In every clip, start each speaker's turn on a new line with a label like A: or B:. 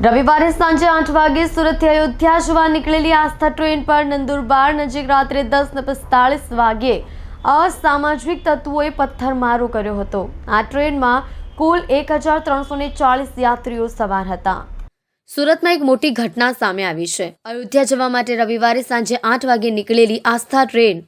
A: રવિવારે સાંજે 8 વાગે સુરતથી અયોધ્યા જવા નીકળેલી આસ્થા ટ્રેન પર નંદુરબાર નજીક રાત્રે 10:45 વાગ્યે અસામાજિક તત્વોએ પથ્થરમારો કર્યો હતો। આ ટ્રેનમાં કુલ 1340 યાત્રીઓ સવાર હતા। સુરતમાં એક મોટી ઘટના સામે આવી છે। અયોધ્યા જવા માટે રવિવારે સાંજે 8 વાગે નીકળેલી આસ્થા ટ્રેન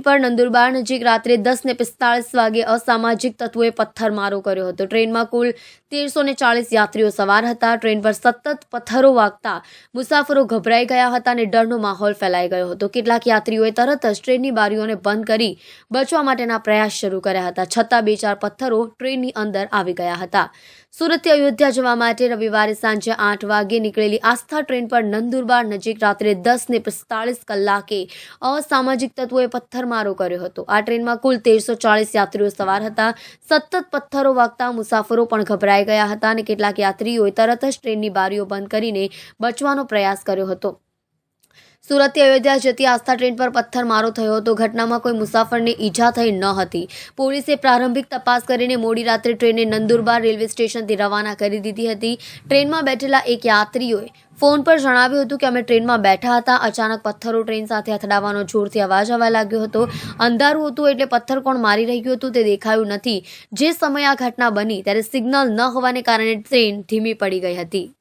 A: પર નંદુરબાર નજીક રાત્રે 10:45 વાગે અસામાજિક તત્વોએ પથ્થરમારો કર્યો હતો। ટ્રેનમાં કુલ 1340 યાત્રીઓ સવાર હતા। ટ્રેન પર સતત પથ્થરો વાગતા મુસાફરો ગભરાઈ ગયા હતા અને ડરનો માહોલ ફેલાઈ ગયો હતો। કેટલાક યાત્રીઓએ તરત જ ટ્રેનની બારીઓને બંધ કરી બચવા માટેના પ્રયાસ શરૂ કર્યા હતા, છતાં 2-4 પથ્થરો ટ્રેનની અંદર આવી ગયા હતા। સુરતથી અયોધ્યા જવા માટે રવિવારે સાંજે 8 વાગે નીકળેલી આસ્થા ટ્રેન પર નંદુરબાર નજીક રાત્રે 10:45 કલાકે અસામાજિક તત્વોએ પથ્થરમારો કર્યો હતો। આ ટ્રેનમાં કુલ 1340 યાત્રીઓ સવાર હતા। સતત પથ્થરો વાગતા મુસાફરો પણ ગભરાઈ ગયા હતા અને કેટલાક યાત્રીઓએ તરત જ ટ્રેનની બારીઓ બંધ કરીને બચવાનો પ્રયાસ કર્યો હતો। સુરતથી અયોધ્યા જતી આસ્થા ટ્રેન પર પથ્થરમારો થયો હતો। ઘટનામાં કોઈ મુસાફરને ઈજા થઈ ન હતી। પોલીસે પ્રારંભિક તપાસ કરીને મોડી રાત્રે ટ્રેનને નંદુરબાર રેલવે સ્ટેશનથી રવાના કરી દીધી હતી। ટ્રેનમાં બેઠેલા એક યાત્રીઓએ ફોન પર જણાવ્યું હતું કે અમે ટ્રેનમાં બેઠા હતા, અચાનક પથ્થરો ટ્રેન સાથે અથડાવાનો જોરથી અવાજ આવવા લાગ્યો હતો। અંધારું હતું એટલે પથ્થર કોણ મારી રહ્યું હતું તે દેખાયું નથી। જે સમયે આ ઘટના બની ત્યારે સિગ્નલ ન હોવાને કારણે ટ્રેન ધીમી પડી ગઈ હતી।